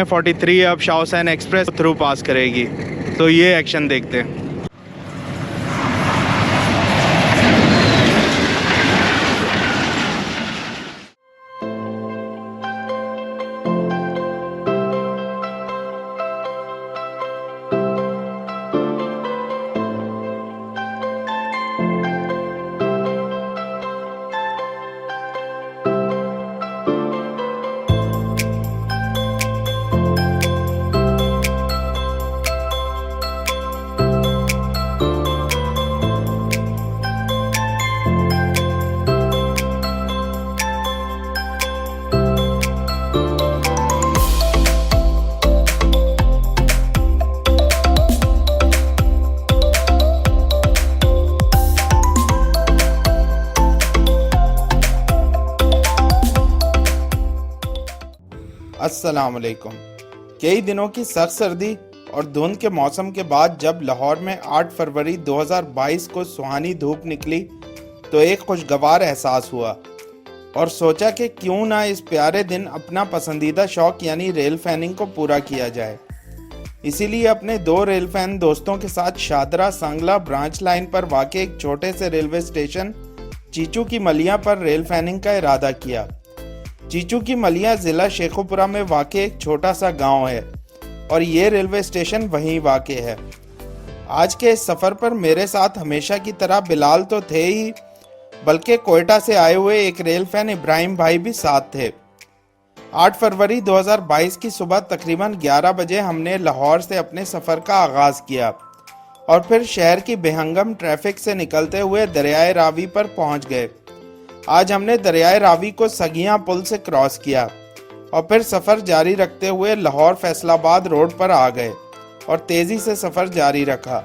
43 अब Shah Hussain express through pass करेगी, तो ये एक्शन देखते हैं। अस्सलाम वालेकुम। कई दिनों की सख्त सर्दी और धुंध के मौसम के बाद जब लाहौर में 8 फरवरी 2022 को सुहानी धूप निकली तो एक खुशगवार एहसास हुआ और सोचा कि क्यों ना इस प्यारे दिन अपना पसंदीदा शौक यानी रेल फैनिंग को पूरा किया जाए। इसीलिए अपने 2 रेल फैन दोस्तों के साथ शादरा सांगला ब्रांच लाइन पर वाक़े एक छोटे से रेलवे स्टेशन चीचू की मलियां पर रेल फैनिंग का इरादा किया। चीचू की मलियां ज़िला शेखुपुरा में वाक़े एक छोटा सा गांव है और ये रेलवे स्टेशन वहीं वाक़े है। आज के इस सफ़र पर मेरे साथ हमेशा की तरह बिलाल तो थे ही, बल्कि कोयटा से आए हुए एक रेल फैन इब्राहिम भाई भी साथ थे। 8 फरवरी 2022 की सुबह तकरीबन 11 बजे हमने लाहौर से अपने सफ़र का आगाज़ किया और फिर शहर की बेहंगम ट्रैफिक से निकलते हुए दरियाए रावी पर पहुंच गए। आज हमने दरियाए रावी को सगियां पुल से क्रॉस किया और फिर सफ़र जारी रखते हुए लाहौर फैसलाबाद रोड पर आ गए और तेज़ी से सफ़र जारी रखा।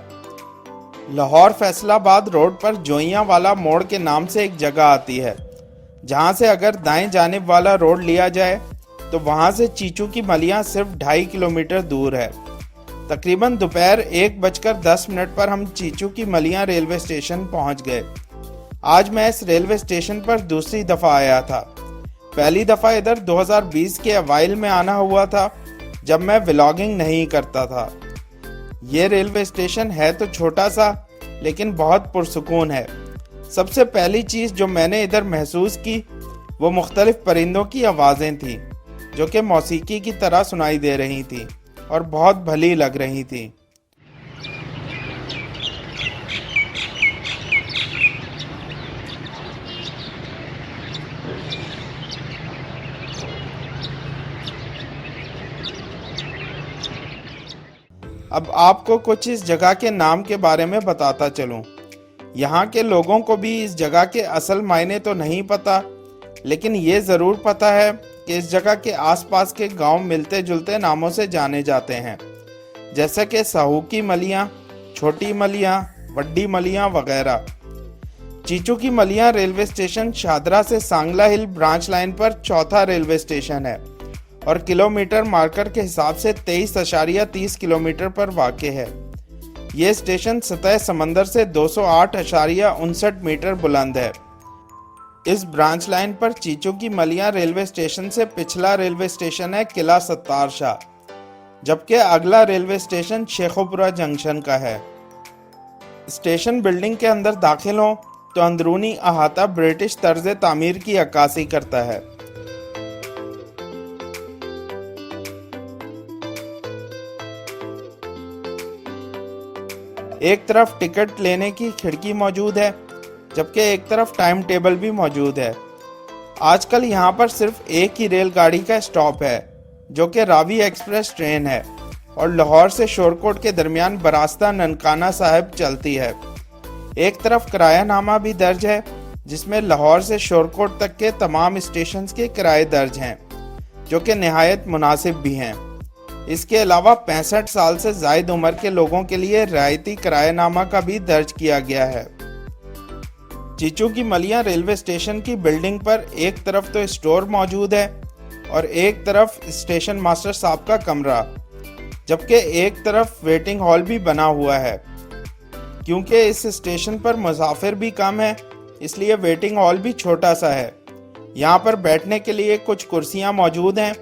लाहौर फैसलाबाद रोड पर जोइयां वाला मोड़ के नाम से एक जगह आती है, जहां से अगर दाएं जानिब वाला रोड लिया जाए तो वहां से चीचू की मलियां सिर्फ 2.5 किलोमीटर दूर है। तकरीबन दोपहर 1:10 पर हम चीचू की मलियां रेलवे स्टेशन पहुंच गए। आज मैं इस रेलवे स्टेशन पर दूसरी दफ़ा आया था। पहली दफ़ा इधर 2020 के अवाइल में आना हुआ था, जब मैं व्लॉगिंग नहीं करता था। ये रेलवे स्टेशन है तो छोटा सा, लेकिन बहुत पुरसुकून है। सबसे पहली चीज़ जो मैंने इधर महसूस की वो मुख्तलिफ परिंदों की आवाज़ें थीं, जो कि मौसीकी की तरह सुनाई दे रही थी और बहुत भली लग रही थी। अब आपको कुछ इस जगह के नाम के बारे में बताता चलूं। यहाँ के लोगों को भी इस जगह के असल मायने तो नहीं पता, लेकिन ये ज़रूर पता है कि इस जगह के आसपास के गांव मिलते जुलते नामों से जाने जाते हैं, जैसे कि सहू की मलियाँ, छोटी मलियाँ, वड्डी मलियाँ वगैरह। चीचू की मलियाँ रेलवे स्टेशन शादरा से सांगला हिल ब्रांच लाइन पर चौथा रेलवे स्टेशन है और किलोमीटर मार्कर के हिसाब से 23.30 किलोमीटर पर वाक़े है। ये स्टेशन सतह समंदर से 208.59 मीटर बुलंद है। इस ब्रांच लाइन पर चीचू की मलियां रेलवे स्टेशन से पिछला रेलवे स्टेशन है किला सत्तार शाह, जबकि अगला रेलवे स्टेशन शेखुपुरा जंक्शन का है। स्टेशन बिल्डिंग के अंदर दाखिल हो तो अंदरूनी अहाता ब्रिटिश तर्ज तामीर की अक्कासी करता है। एक तरफ टिकट लेने की खिड़की मौजूद है, जबकि एक तरफ टाइम टेबल भी मौजूद है। आजकल यहाँ पर सिर्फ एक ही रेलगाड़ी का स्टॉप है, जो कि रावी एक्सप्रेस ट्रेन है और लाहौर से शोरकोट के दरमियान बरास्ता ननकाना साहिब चलती है। एक तरफ किरायानामा भी दर्ज है, जिसमें लाहौर से शोरकोट तक के तमाम स्टेशन के किराए दर्ज हैं, जो कि नहायत मुनासिब भी हैं। इसके अलावा 65 साल से ज़ायद उम्र के लोगों के लिए रियायती किरायानामा का भी दर्ज किया गया है। चीचू की मलियां रेलवे स्टेशन की बिल्डिंग पर एक तरफ तो स्टोर मौजूद है और एक तरफ स्टेशन मास्टर साहब का कमरा, जबकि एक तरफ वेटिंग हॉल भी बना हुआ है। क्योंकि इस स्टेशन पर मुसाफिर भी कम है, इसलिए वेटिंग हॉल भी छोटा सा है। यहाँ पर बैठने के लिए कुछ कुर्सियाँ मौजूद हैं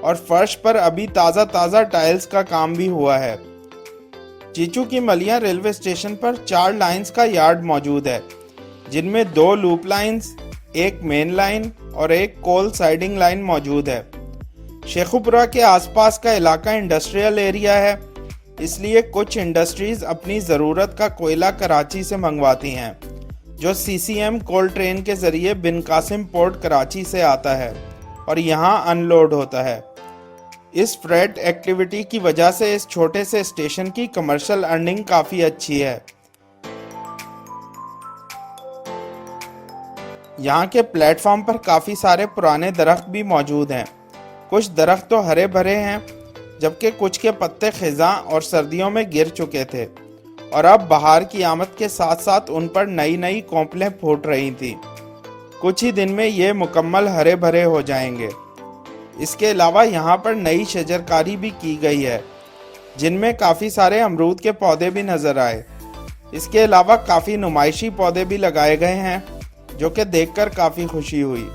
और फर्श पर अभी ताज़ा ताज़ा टाइल्स का काम भी हुआ है। चीचू की मलिया रेलवे स्टेशन पर 4 लाइंस का यार्ड मौजूद है, जिनमें 2 लूप लाइंस, एक मेन लाइन और एक कोल साइडिंग लाइन मौजूद है। शेखुपुरा के आसपास का इलाका इंडस्ट्रियल एरिया है, इसलिए कुछ इंडस्ट्रीज अपनी ज़रूरत का कोयला कराची से मंगवाती हैं, जो CCM कोल ट्रेन के ज़रिए बिन कासिम पोर्ट कराची से आता है और यहाँ अनलोड होता है। इस फ्रेट एक्टिविटी की वजह से इस छोटे से स्टेशन की कमर्शियल अर्निंग काफ़ी अच्छी है। यहाँ के प्लेटफॉर्म पर काफ़ी सारे पुराने दरख्त भी मौजूद हैं। कुछ दरख्त तो हरे भरे हैं, जबकि कुछ के पत्ते खिज़ां और सर्दियों में गिर चुके थे और अब बाहर की आमद के साथ साथ उन पर नई नई कोंपलें फूट रही थी। कुछ ही दिन में ये मुकम्मल हरे भरे हो जाएंगे। इसके अलावा यहाँ पर नई शजरकारी भी की गई है, जिनमें काफ़ी सारे अमरूद के पौधे भी नज़र आए। इसके अलावा काफ़ी नुमाइशी पौधे भी लगाए गए हैं, जो कि देखकर काफ़ी खुशी हुई।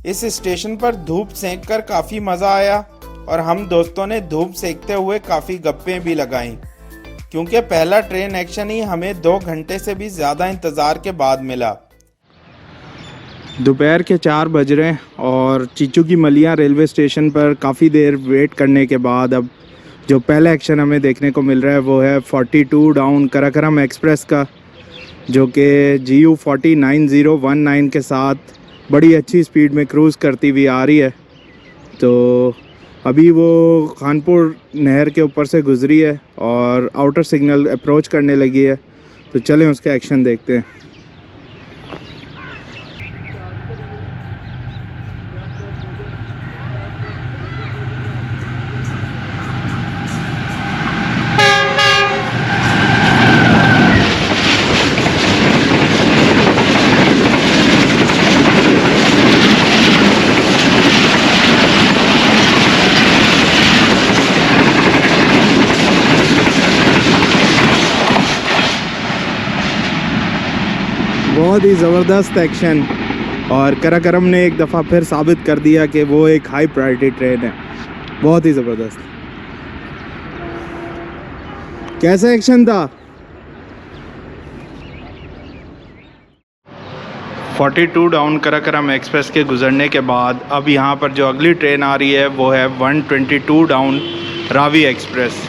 इस स्टेशन पर धूप सेंक कर काफ़ी मज़ा आया और हम दोस्तों ने धूप सेकते हुए काफ़ी गप्पें भी लगाईं, क्योंकि पहला ट्रेन एक्शन ही हमें 2 घंटे से भी ज़्यादा इंतज़ार के बाद मिला। दोपहर के 4 बज रहे हैं और चीचू की मलिया रेलवे स्टेशन पर काफ़ी देर वेट करने के बाद अब जो पहला एक्शन हमें देखने को मिल रहा है वो है 42 डाउन कराकरम एक्सप्रेस का, जो कि GU 409019 के साथ बड़ी अच्छी स्पीड में क्रूज़ करती हुई आ रही है। तो अभी वो खानपुर नहर के ऊपर से गुज़री है और आउटर सिग्नल अप्रोच करने लगी है। तो चलें उसका एक्शन देखते हैं। बहुत ही ज़बरदस्त एक्शन और कराकरम ने एक दफ़ा फिर साबित कर दिया कि वो एक हाई प्रायोरिटी ट्रेन है। बहुत ही ज़बरदस्त। कैसा एक्शन था? 42 डाउन कराकरम एक्सप्रेस के गुज़रने के बाद अब यहाँ पर जो अगली ट्रेन आ रही है वो है 122 डाउन रावी एक्सप्रेस।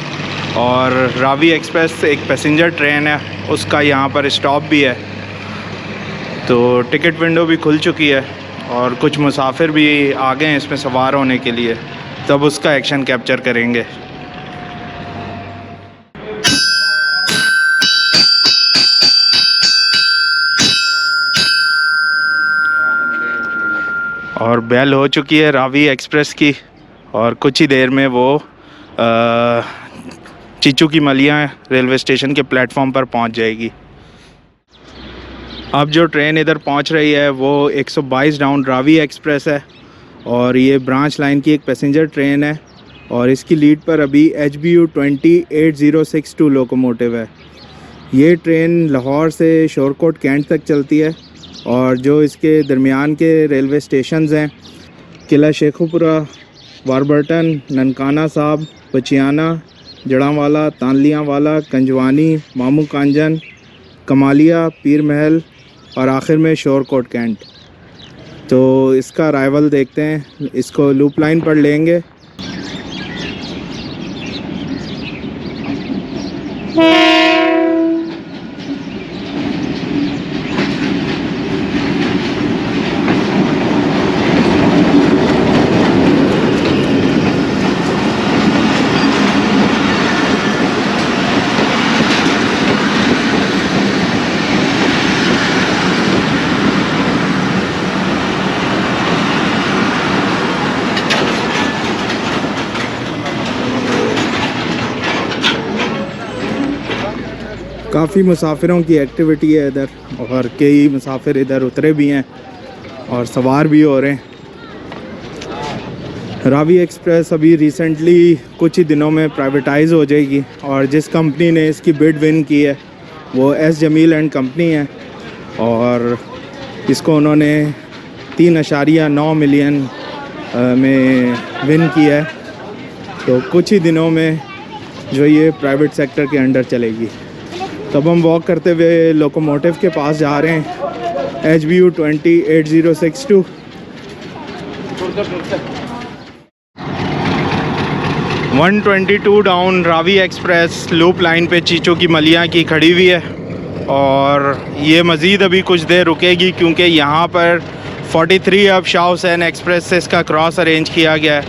और रावी एक्सप्रेस एक पैसेंजर ट्रेन है, उसका यहाँ पर स्टॉप भी है। तो टिकट विंडो भी खुल चुकी है और कुछ मुसाफिर भी आ गए हैं इसमें सवार होने के लिए, तब उसका एक्शन कैप्चर करेंगे। और बेल हो चुकी है रावी एक्सप्रेस की और कुछ ही देर में वो चीचू की मलिया रेलवे स्टेशन के प्लेटफॉर्म पर पहुंच जाएगी। अब जो ट्रेन इधर पहुंच रही है वो 122 डाउन रावी एक्सप्रेस है और ये ब्रांच लाइन की एक पैसेंजर ट्रेन है और इसकी लीड पर अभी HBU 208062 लोकोमोटिव है। ये ट्रेन लाहौर से शोरकोट कैंट तक चलती है और जो इसके दरमियान के रेलवे स्टेशंस हैं किला शेखुपुरा, वारबर्टन, ननकाना साहब, बचियाना, जड़ांवाला, तानलियांवाला, कंजवानी, मामू कांजन, कमालिया, पीर महल और आखिर में शोरकोट कैंट। तो इसका अराइवल देखते हैं, इसको लूप लाइन पर लेंगे। काफ़ी मुसाफिरों की एक्टिविटी है इधर और कई मुसाफिर इधर उतरे भी हैं और सवार भी हो रहे हैं। रावी एक्सप्रेस अभी रिसेंटली कुछ ही दिनों में प्राइवेटाइज हो जाएगी और जिस कंपनी ने इसकी बिड विन की है वो एस जमील एंड कंपनी है और इसको उन्होंने 3.9 मिलियन में विन किया है। तो कुछ ही दिनों में जो ये प्राइवेट सेक्टर के अंडर चलेगी। तब हम वॉक करते हुए लोकोमोटिव के पास जा रहे हैं, HBU 208062। 122 down Ravi express loop line पे चीचों की मलियाँ की खड़ी हुई है और ये मज़ीद अभी कुछ देर रुकेगी क्योंकि यहाँ पर 43 अब शाह हुसैन एक्सप्रेस से इसका क्रॉस अरेंज किया गया है।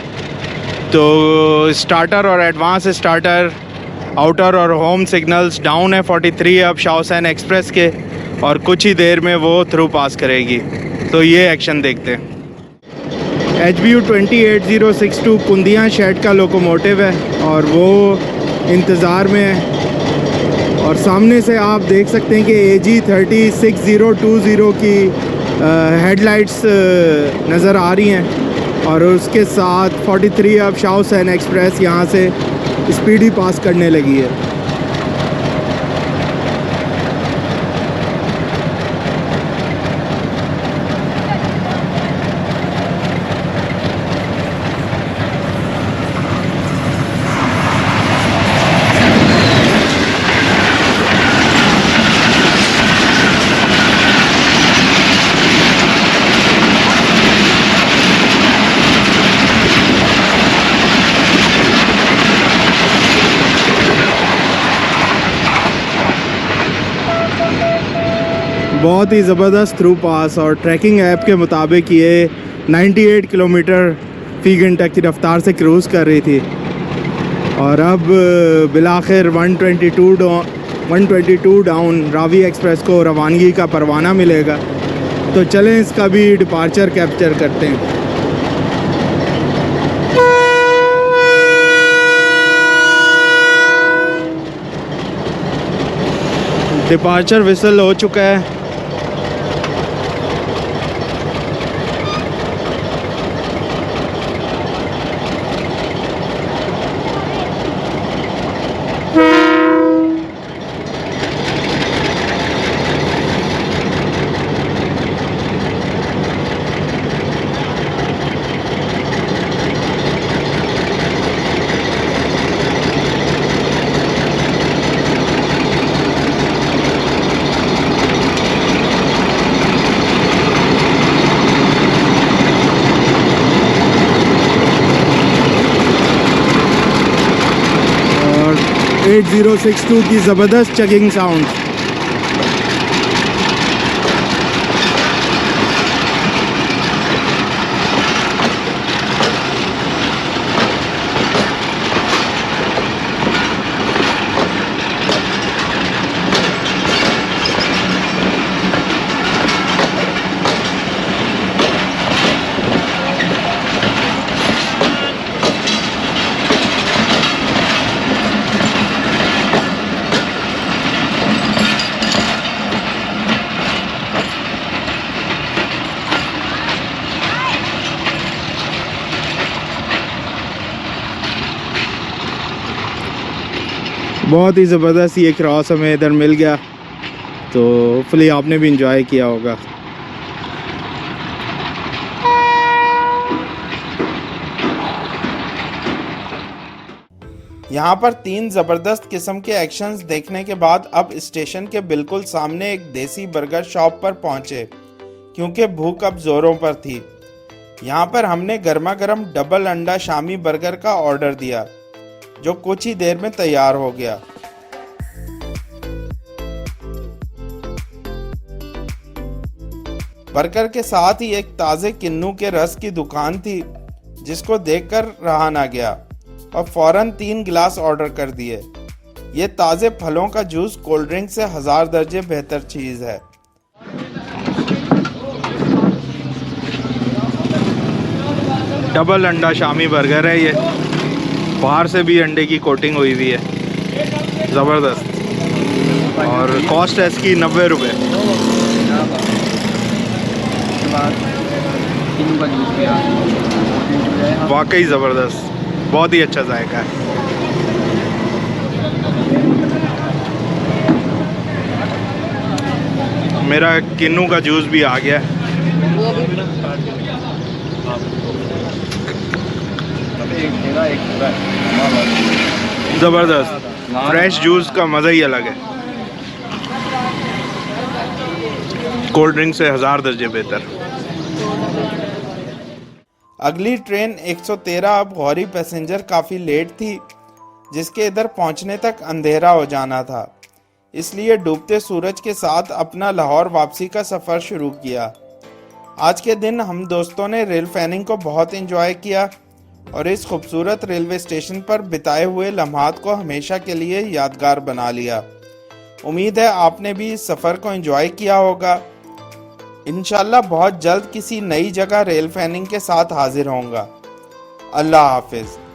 तो स्टार्टर और एडवांस स्टार्टर, आउटर और होम सिग्नल्स डाउन है 43 अब शाह हुसैन एक्सप्रेस के, और कुछ ही देर में वो थ्रू पास करेगी। तो ये एक्शन देखते हैं। HBU 208062 कुंदियाँ शेड का लोकोमोटिव है और वो इंतज़ार में है। और सामने से आप देख सकते हैं कि AG 306020 की हेडलाइट्स नज़र आ रही हैं और उसके साथ 43 अब शाह हुसैन एक्सप्रेस यहाँ से स्पीडी पास करने लगी है। बहुत ही ज़बरदस्त थ्रू पास, और ट्रैकिंग ऐप के मुताबिक ये 98 किलोमीटर फ़ी घंटा की रफ़्तार से क्रूज़ कर रही थी। और अब बिलाखिर 122 डाउन रावी एक्सप्रेस को रवानगी का परवाना मिलेगा। तो चलें इसका भी डिपार्चर कैप्चर करते हैं। डिपार्चर विसल हो चुका है। और 8062 की ज़बरदस्त चेकिंग साउंड। बहुत ही ज़बरदस्त ये क्रॉस हमें इधर मिल गया। तो होपफुली आपने भी इंजॉय किया होगा। यहाँ पर 3 ज़बरदस्त किस्म के एक्शंस देखने के बाद अब स्टेशन के बिल्कुल सामने एक देसी बर्गर शॉप पर पहुँचे क्योंकि भूख अब ज़ोरों पर थी। यहाँ पर हमने गर्मा गर्म डबल अंडा शामी बर्गर का ऑर्डर दिया जो कुछ ही देर में तैयार हो गया। बर्गर के साथ ही एक ताज़े किन्नू के रस की दुकान थी जिसको देखकर रहा ना गया और फौरन 3 गिलास ऑर्डर कर दिए। ये ताज़े फलों का जूस कोल्ड ड्रिंक से 1000 दर्जे बेहतर चीज़ है। डबल अंडा शामी बर्गर है ये, बाहर से भी अंडे की कोटिंग हुई हुई है, ज़बरदस्त। और कॉस्ट है इसकी 90 रुपये। वाकई ज़बरदस्त, बहुत ही अच्छा जायका है। मेरा किन्नू का जूस भी आ गया है। ज़बरदस्त, फ्रेश जूस का मज़ा ही अलग है, कोल्ड ड्रिंक से 1000 दर्जे बेहतर। अगली ट्रेन 113 अब गौरी पैसेंजर काफ़ी लेट थी, जिसके इधर पहुंचने तक अंधेरा हो जाना था, इसलिए डूबते सूरज के साथ अपना लाहौर वापसी का सफ़र शुरू किया। आज के दिन हम दोस्तों ने रेल फैनिंग को बहुत एंजॉय किया और इस खूबसूरत रेलवे स्टेशन पर बिताए हुए लम्हात को हमेशा के लिए यादगार बना लिया। उम्मीद है आपने भी इस सफ़र को एंजॉय किया होगा। इंशाल्लाह बहुत जल्द किसी नई जगह रेल फैनिंग के साथ हाजिर होऊंगा। अल्लाह हाफिज़।